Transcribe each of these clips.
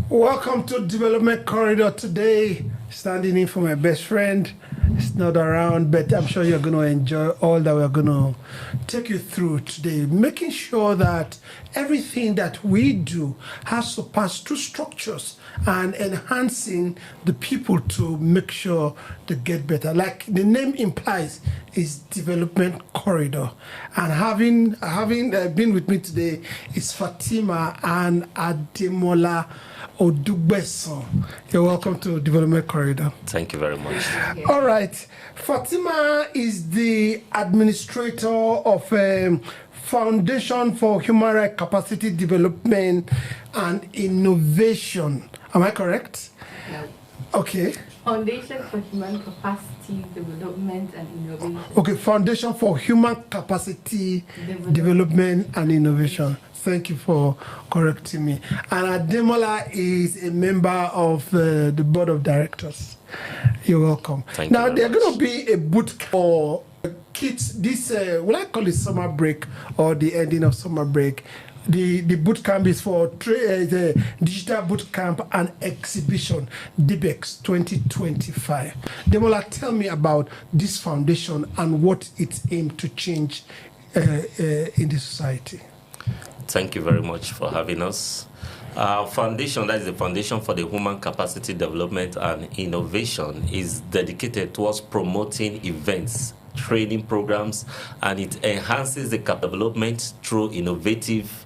Welcome to Development Corridor today. Standing in for my best friend. It's not around, but I'm sure you're going to enjoy all that we're going to take you through today, making sure that everything that we do has to pass through structures and enhancing the people to make sure they get better. Like the name implies, is Development Corridor. And having been with me today is Fatima and Ademola Odugbeson. You're welcome to Development Corridor. Thank you very much. All right. Fatima is the administrator of Foundation for Human Rights Capacity Development and Innovation. Am I correct? No. Okay. Foundation for Human Capacity Development and Innovation. Okay, Foundation for Human Capacity Development and Innovation. Thank you for correcting me. And Ademola is a member of the board of directors. You're welcome. Thank now, you there's very going to be a boot for kids. This, will I call it summer break or the ending of summer break? The boot camp is for the digital boot camp and exhibition, D-BEX 2025. Demola, tell me about this foundation and what it's aimed to change in the society. Thank you very much for having us. Our foundation, that is the Foundation for the Human Capacity Development and Innovation, is dedicated towards promoting events, training programs, and it enhances the development through innovative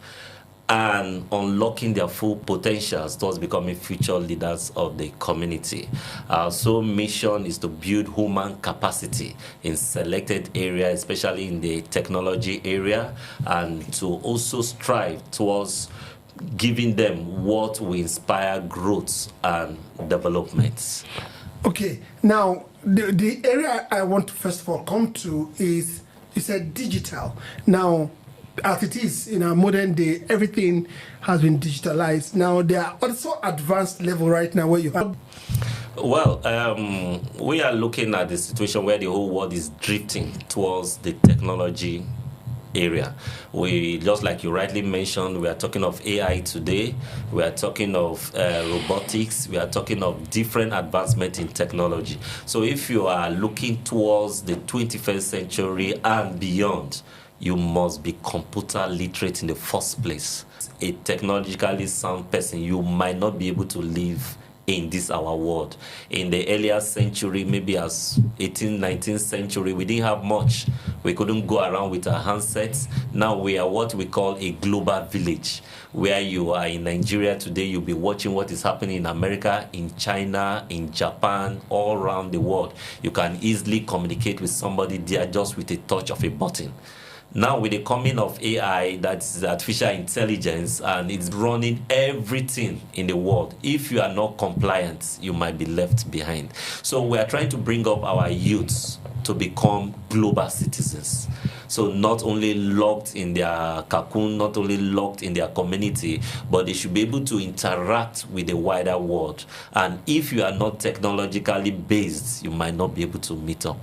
and unlocking their full potentials towards becoming future leaders of the community. Our sole mission is to build human capacity in selected areas, especially in the technology area, and to also strive towards giving them what will inspire growth and development. Okay, now the area I want to first of all come to is, you said digital. Now, as it is in our modern day, everything has been digitalized. Now, there are also advanced level right now where you have. Well, we are looking at the situation where the whole world is drifting towards the technology area. We, just like you rightly mentioned, we are talking of AI today, we are talking of robotics, we are talking of different advancement in technology. So if you are looking towards the 21st century and beyond, you must be computer literate in the first place. A technologically sound person, you might not be able to live in this our world. In the earlier century, maybe as 18th, 19th century, we didn't have much. We couldn't go around with our handsets. Now we are what we call a global village. Where you are in Nigeria today, you'll be watching what is happening in America, in China, in Japan, all around the world. You can easily communicate with somebody there just with a touch of a button. Now with the coming of AI, that's artificial intelligence, and it's running everything in the world. If you are not compliant, you might be left behind. So we are trying to bring up our youths to become global citizens. So not only locked in their cocoon, not only locked in their community, but they should be able to interact with the wider world. And if you are not technologically based, you might not be able to meet up.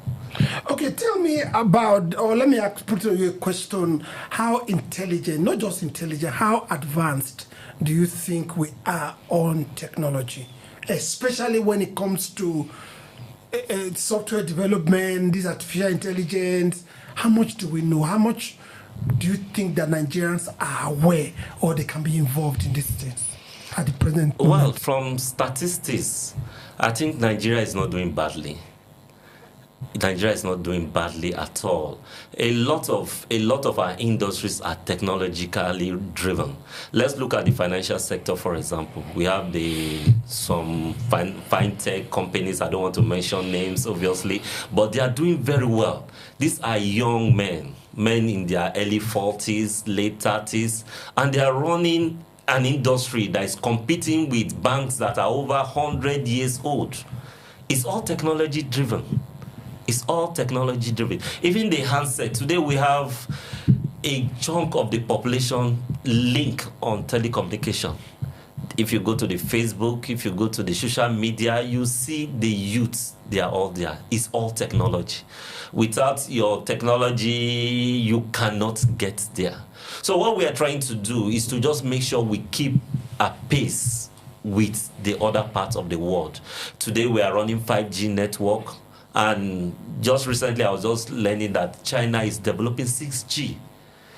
Okay, tell me about, or let me put to you a question. How intelligent, not just intelligent, how advanced do you think we are on technology? Especially when it comes to software development, this artificial intelligence. How much do we know? How much do you think that Nigerians are aware or they can be involved in these things at the present moment? Well, from statistics, I think Nigeria is not doing badly. Nigeria is not doing badly at all. A lot of our industries are technologically driven. Let's look at the financial sector, for example. We have some fintech companies. I don't want to mention names, obviously, but they are doing very well. These are young men in their early 40s, late 30s, and they are running an industry that is competing with banks that are over 100 years old. It's all technology driven. It's all technology driven. Even the handset. Today we have a chunk of the population link on telecommunication. If you go to the Facebook, if you go to the social media, you see the youths, they are all there. It's all technology. Without your technology, you cannot get there. So what we are trying to do is to just make sure we keep a pace with the other parts of the world. Today we are running 5G network, and just recently I was just learning that China is developing 6G.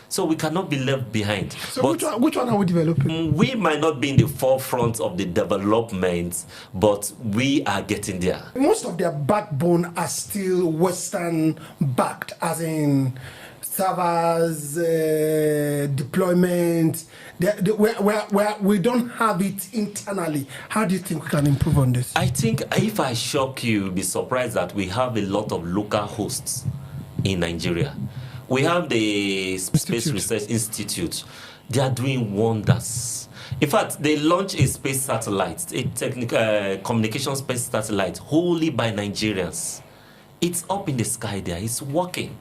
So we cannot be left behind. So which one are we developing? We might not be in the forefront of the development, but we are getting there. Most of their backbone are still Western backed, as in servers, deployment. Where we don't have it internally. How do you think we can improve on this? I think if I shock you, you'll be surprised that we have a lot of local hosts in Nigeria. We have the Space Research Institute. They are doing wonders. In fact, they launched a space satellite, a communication space satellite, wholly by Nigerians. It's up in the sky there. It's working.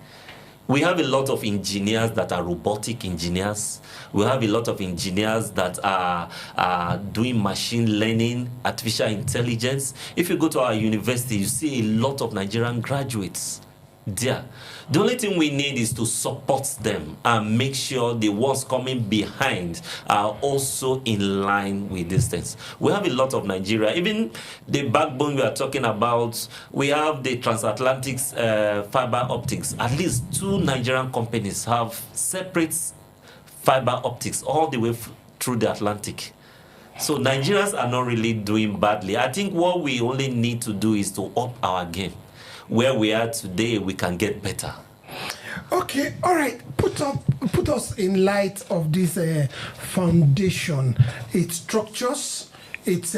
We have a lot of engineers that are robotic engineers. We have a lot of engineers that are doing machine learning, artificial intelligence. If you go to our university, you see a lot of Nigerian graduates there. The only thing we need is to support them and make sure the ones coming behind are also in line with these things. We have a lot of Nigeria. Even the backbone we are talking about, we have the transatlantic fiber optics. At least 2 Nigerian companies have separate fiber optics all the way through the Atlantic. So Nigerians are not really doing badly. I think what we only need to do is to up our game. Where we are today, we can get better. Okay, all right. Put us in light of this foundation. Its structures, it's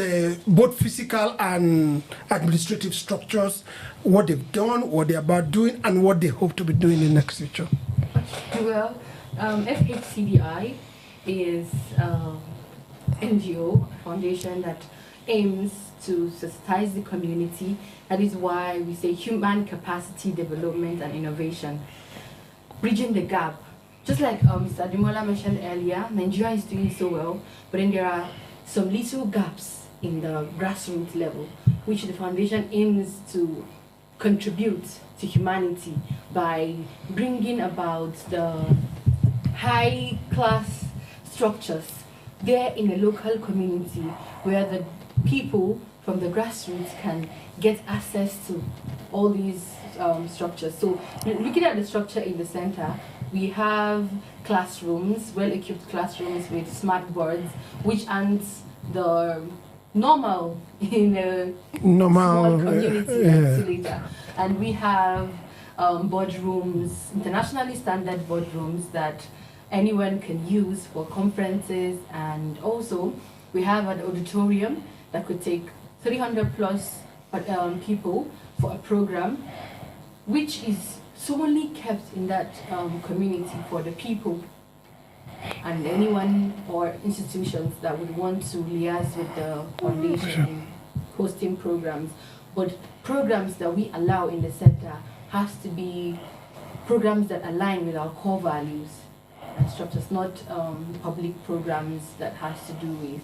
both physical and administrative structures. What they've done, what they're about doing, and what they hope to be doing in the next future. Well, FHCDI is NGO, a foundation that aims to sensitize the community. That is why we say human capacity development and innovation. Bridging the gap. Just like Mr. Ademola mentioned earlier, Nigeria is doing so well, but then there are some little gaps in the grassroots level, which the foundation aims to contribute to humanity by bringing about the high-class structures there in a local community where the people from the grassroots can get access to all these structures. So looking at the structure in the center, we have classrooms, well-equipped classrooms with smart boards, which aren't the normal in a small community later. And we have boardrooms, internationally standard boardrooms that anyone can use for conferences, and also we have an auditorium that could take 300 plus people for a program, which is solely kept in that community for the people and anyone or institutions that would want to liaise with the foundation in hosting programs. But programs that we allow in the center has to be programs that align with our core values and structures, not public programs that has to do with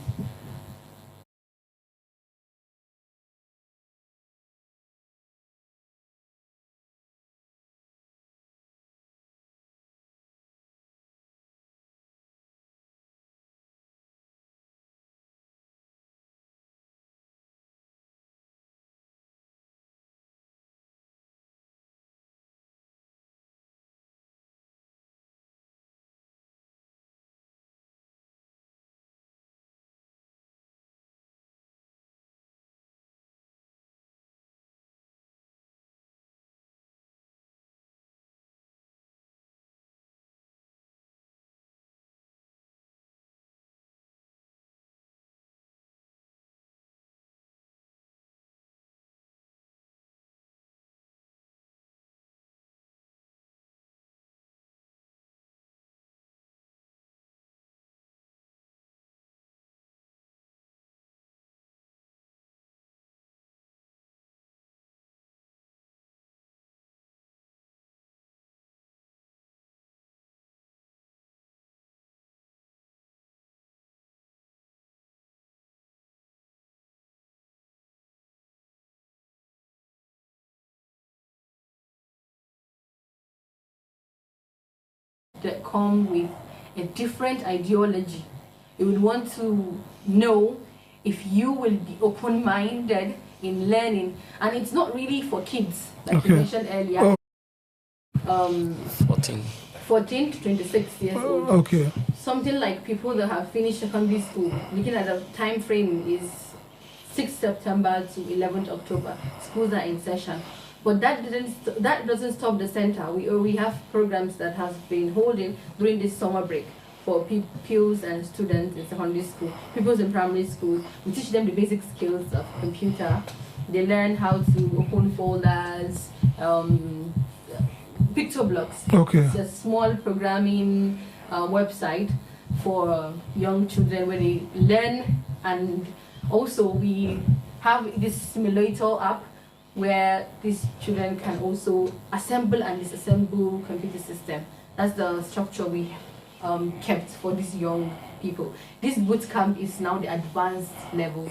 that come with a different ideology. You would want to know if you will be open-minded in learning, and it's not really for kids, like you mentioned earlier. 14 to 26 years old. Okay. Something like people that have finished secondary school, looking at the time frame is 6th September to 11th October. Schools are in session. But that doesn't stop the center. We have programs that have been holding during this summer break for pupils and students in secondary school, pupils in primary school. We teach them the basic skills of computer. They learn how to open folders, picture blocks. Okay. It's a small programming website for young children where they learn, and also we have this simulator app where these children can also assemble and disassemble computer system. That's the structure we kept for these young people. This boot camp is now the advanced level.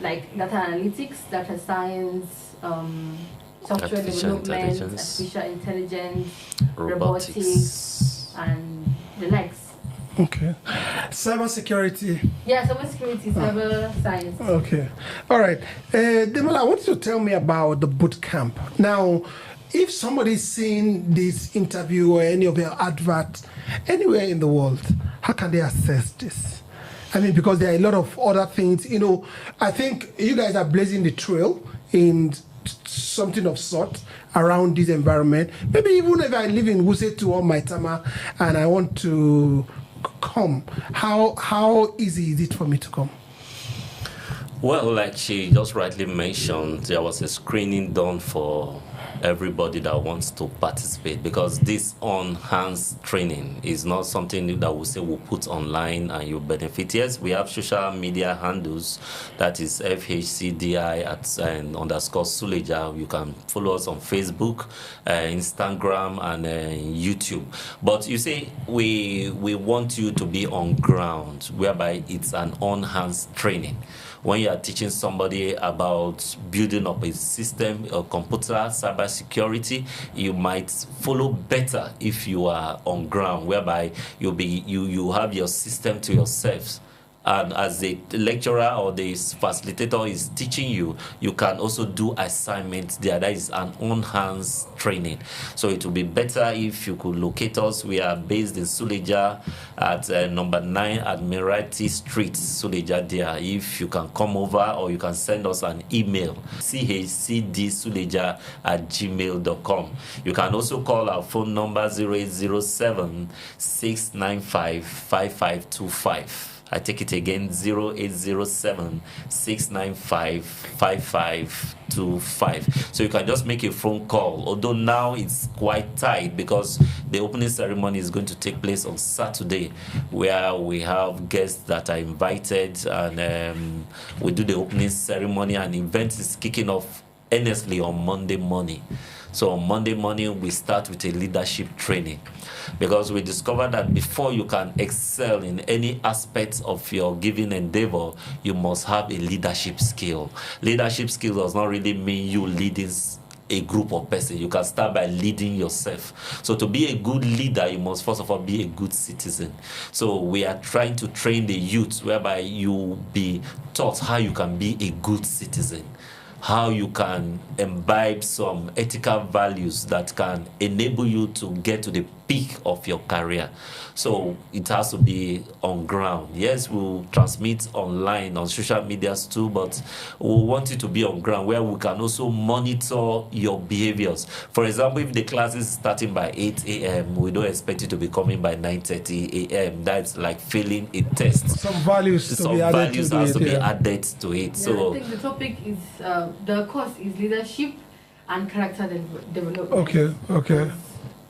Like data analytics, data science, software development, artificial intelligence, robotics, and the likes. Okay. Cyber security. Yeah, cyber security, cyber science. Okay. All right. Demola, I want you to tell me about the boot camp. Now, if somebody's seen this interview or any of your adverts anywhere in the world, how can they access this? I mean, because there are a lot of other things. You know, I think you guys are blazing the trail in something of sort around this environment. Maybe even if I live in Wusetu or Maitama and I want to come, how easy is it for me to come? Well, like she just rightly mentioned, there was a screening done for everybody that wants to participate, because this on-hands training is not something that we say we'll put online and you benefit. Yes, we have social media handles, that is FHCDI _ Suleja. You can follow us on Facebook, Instagram, and YouTube. But you see, we want you to be on ground, whereby it's an on-hands training. When you are teaching somebody about building up a system, a computer, cyber security, you might follow better if you are on ground, whereby you have your system to yourself. And as the lecturer or the facilitator is teaching you, you can also do assignments there. That is an on-hands training. So it will be better if you could locate us. We are based in Suleja at number 9 Admiralty Street, Suleja there. If you can come over, or you can send us an email, chcdsuleja@gmail.com. You can also call our phone number 0807 695 5525. I take it again, 0807 695 5525. So you can just make a phone call, although now it's quite tight because the opening ceremony is going to take place on Saturday, where we have guests that are invited, and we do the opening ceremony, and the event is kicking off earnestly on Monday morning. So on Monday morning, we start with a leadership training, because we discovered that before you can excel in any aspect of your given endeavor, you must have a leadership skill. Leadership skill does not really mean you leading a group of persons. You can start by leading yourself. So to be a good leader, you must first of all be a good citizen. So we are trying to train the youth, whereby you be taught how you can be a good citizen, how you can imbibe some ethical values that can enable you to get to the peak of your career. So it has to be on ground. Yes, we'll transmit online on social medias too, but we want it to be on ground, where we can also monitor your behaviors. For example, if the class is starting by 8 a.m., we don't expect you to be coming by 9:30 a.m. That's like failing a test. Some values to be added to it. Has to be added to it. Yeah, so I think the topic is, the course is leadership and character development. Okay.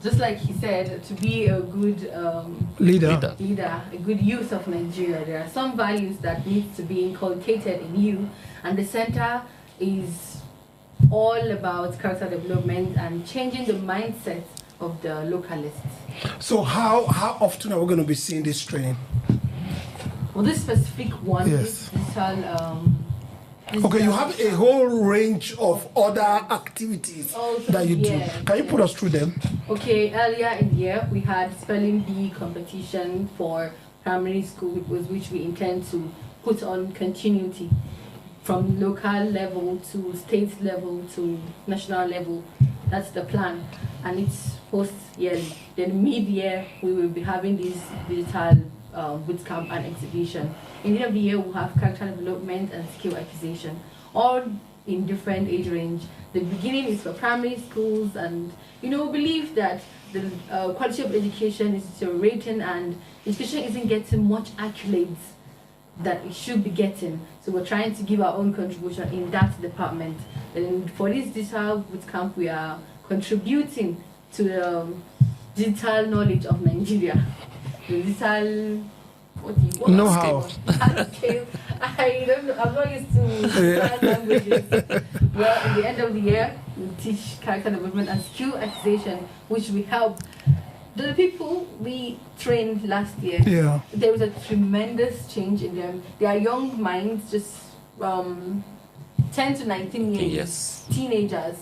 Just like he said, to be a good leader, a good youth of Nigeria, there are some values that need to be inculcated in you, and the center is all about character development and changing the mindset of the localists. So how often are we going to be seeing this training? Well, this specific one, yes. Okay, you have a whole range of other activities that you do. Can you put us through them? Okay, earlier in the year, we had spelling bee competition for primary school, which we intend to put on continuity from local level to state level to national level. That's the plan, and it's post-yearly. Then mid-year, we will be having this digital bootcamp and exhibition. In the end of the year, we'll have character development and skill acquisition, all in different age range. The beginning is for primary schools, and we believe that the quality of education is deteriorating and education isn't getting much accolades that it should be getting. So we're trying to give our own contribution in that department. And for this digital bootcamp, we are contributing to the digital knowledge of Nigeria. The digital know-how. I don't know. I'm not used to languages. Well, at the end of the year, we teach character development and skill acquisition, which will help the people we trained last year. Yeah. There was a tremendous change in them. They are young minds, just 10 to 19 years, Yes. teenagers.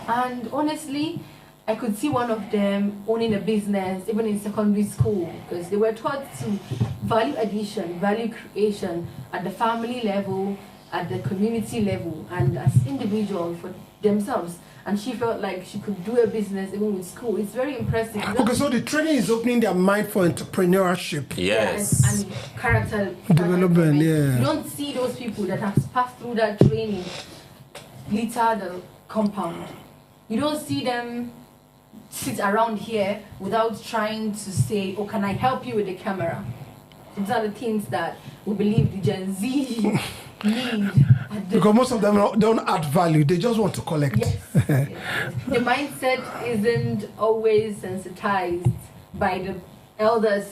And honestly, I could see one of them owning a business, even in secondary school, because they were taught to value addition, value creation at the family level, at the community level, and as individuals for themselves. And she felt like she could do a business even with school. It's very impressive. Okay, so the training is opening their mind for entrepreneurship. Yes. And character Development, yeah. You don't see those people that have passed through that training litter the compound. You don't see them sit around here without trying to say, oh, can I help you with the camera? These are the things that we believe the Gen Z need. Because most of them don't add value, they just want to collect. Yes, yes. The mindset isn't always sensitized by the elders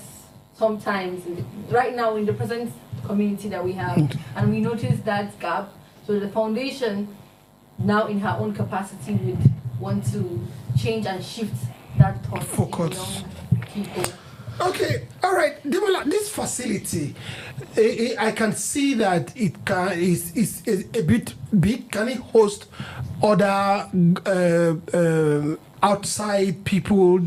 sometimes, right now in the present community that we have. And we notice that gap. So the foundation, now in her own capacity, would want to change and shift that thought Focus. in young people. Okay, all right. Demola, this facility, I can see that it is a bit big. Can it host other outside people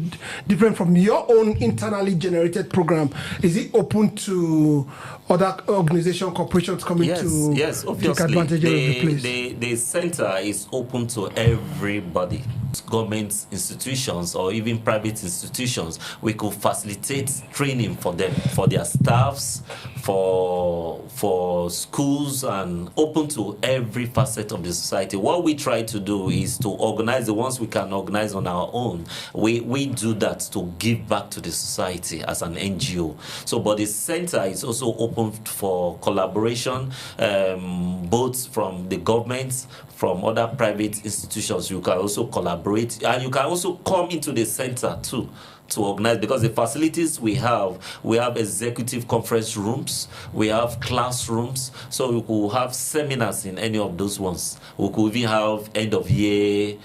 different from your own internally generated program? Is it open to other organization, corporations coming to yes, take obviously. advantage of the place? The center is open to everybody, government institutions or even private institutions. We could facilitate training for them, for their staffs, for schools, and open to every facet of the society. What we try to do is to organize the ones we can organize on our own. We do that to give back to the society as an NGO. So, but the center is also open for collaboration, both from the government, from other private institutions. You can also collaborate, and you can also come into the center too to organize, because the facilities we have executive conference rooms, we have classrooms, so we could have seminars in any of those ones. We could even have end of year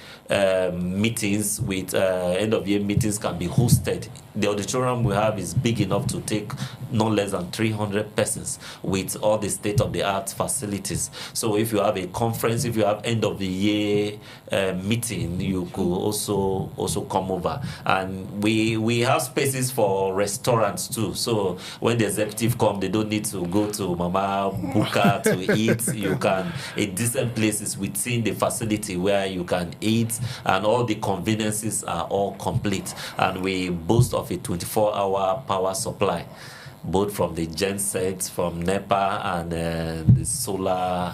meetings with end of year meetings can be hosted. The auditorium we have is big enough to take no less than 300 persons with all the state-of-the-art facilities. So if you have a conference, if you have end of the year meeting, you could also come over. And we have spaces for restaurants too. So when the executive come, they don't need to go to Mama Buka to eat. You can, in decent places within the facility where you can eat, and all the conveniences are all complete. And we boast of a 24-hour power supply, both from the gensets, from NEPA, and the solar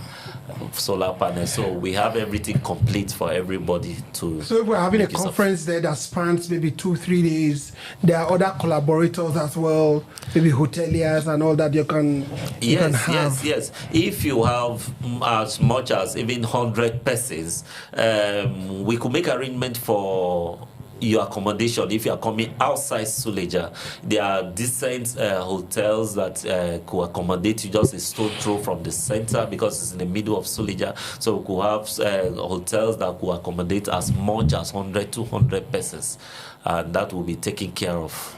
panels. So we have everything complete for everybody to. So if we're having a conference there that spans maybe 2-3 days, there are other collaborators as well, maybe hoteliers and all that you can have. Yes. If you have as much as even 100 persons, we could make arrangement for your accommodation. If you are coming outside Suleja, there are decent hotels that could accommodate you just a stone throw from the center, because it's in the middle of Suleja. So we could have hotels that could accommodate as much as 100-200 persons, and that will be taken care of.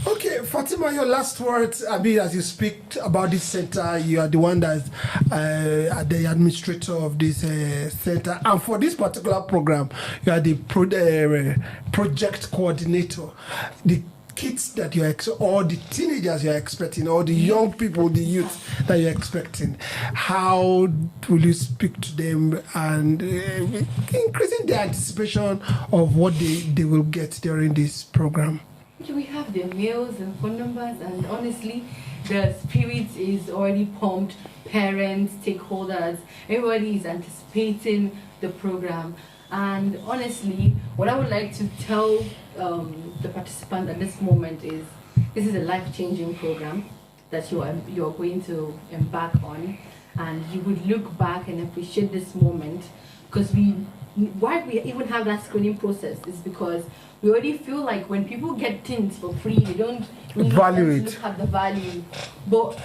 Okay, Fatima, your last words. I mean, as you speak about this center, you are the one that's the administrator of this center, and for this particular program, you are the project coordinator. The kids that you're or the teenagers you're expecting, or the young people, the youth that you're expecting, how will you speak to them and increasing the anticipation of what they will get during this program? We have their mails and phone numbers, and honestly, the spirit is already pumped. Parents, stakeholders, everybody is anticipating the program. And honestly, what I would like to tell the participants at this moment is, this is a life-changing program that you're going to embark on, and you would look back and appreciate this moment, because why we even have that screening process is because we already feel like when people get things for free, they don't really value it. look at the value. But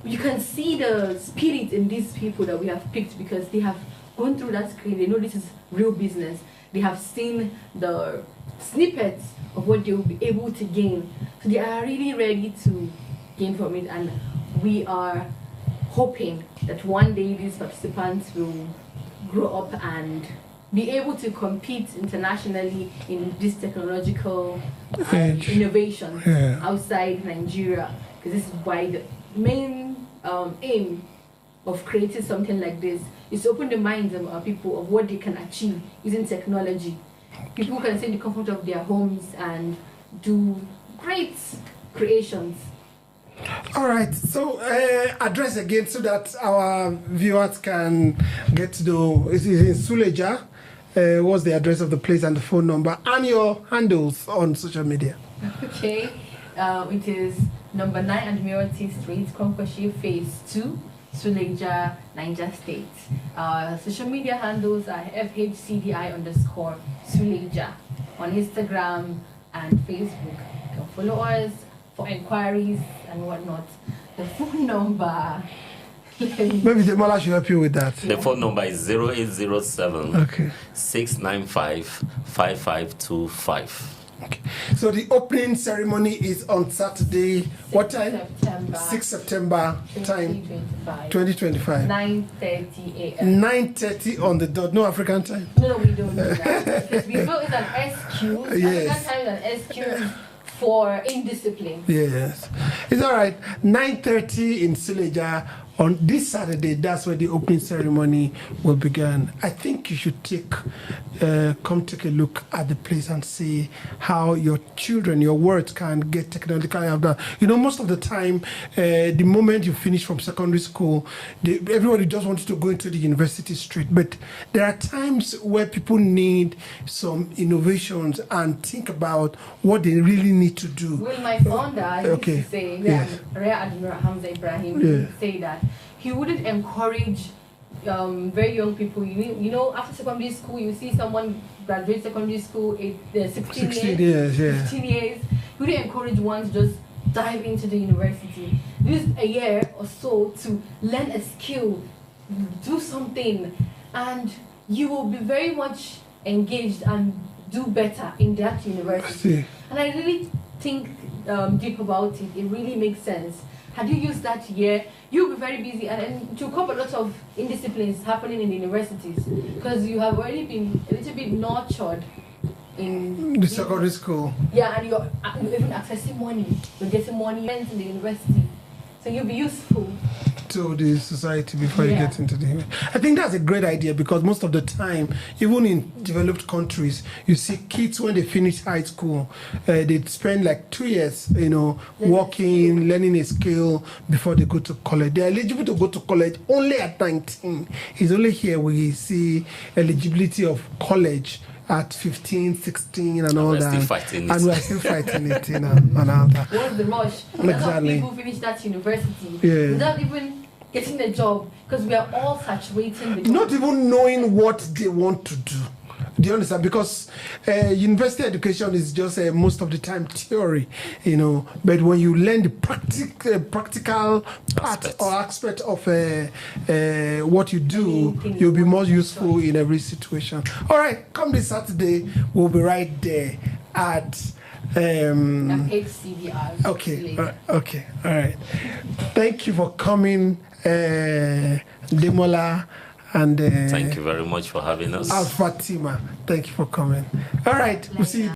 you can see the spirit in these people that we have picked, because they have gone through that screen. They know this is real business. They have seen the snippets of what they will be able to gain. So they are really ready to gain from it, and we are hoping that one day these participants will grow up and be able to compete internationally in this technological innovation outside Nigeria, because this is why the main aim of creating something like this is to open the minds of people of what they can achieve using technology. People can stay in the comfort of their homes and do great creations. All right, so address again so that our viewers can get to know. It is in Suleja. What's the address of the place and the phone number and your handles on social media? Okay, it is number 9 Admiralty Street, Konkoshi, Phase 2, Suleja, Niger State. Social media handles are FHCDI_Suleja on Instagram and Facebook. You can follow us for inquiries and whatnot. The phone number. Maybe Demola should help you with that. The phone number is 0807 695 5525. Okay. So the opening ceremony is on Saturday. What time? 6 September time. 2025. 9:30 a.m. 9:30 on the dot. No African time. No, we don't do that. Because we feel it's an excuse. Yes. African time is an excuse for indiscipline. Yes. It's all right. 9:30 in Suleja on this Saturday. That's where the opening ceremony will begin. I think you should come take a look at the place and see how your children, your words can get technologically after. You know, most of the time, the moment you finish from secondary school, everybody just wants to go into the university street. But there are times where people need some innovations and think about what they really need to do. Well, my founder used to say, Rear Admiral Hamza Ibrahim used to say that he wouldn't encourage very young people. You know, after secondary school, you see someone graduate secondary school at 16 years, 15 years. He wouldn't encourage one to just dive into the university. Use a year or so to learn a skill, do something, and you will be very much engaged and do better in that university. And I really think deep about it. It really makes sense. Had you used that year, you'll be very busy, and to cope a lot of indisciplines happening in the universities, because you have already been a little bit nurtured in the secondary school. Yeah, and you're even accessing money. You're getting money in the university, so you'll be useful to the society before you get into the. I think that's a great idea, because most of the time, even in developed countries, you see kids when they finish high school, they spend like 2 years, you know, working, learning a skill before they go to college. They're eligible to go to college only at 19. It's only here we see eligibility of college at 15, 16 and all that. And we're still fighting it, you know, and all that. What's the rush? Exactly. People finish that university without even getting a job, because we are all saturating the job. Not even knowing what they want to do. Do you understand? Because university education is just most of the time theory, you know. But when you learn the practical part or aspect of what you do, you'll be more useful in every situation. All right, come this Saturday, we'll be right there at HCDR. Okay, okay, all right. Thank you for coming, Demola. And thank you very much for having us. Fatima, thank you for coming. All right, we'll see you.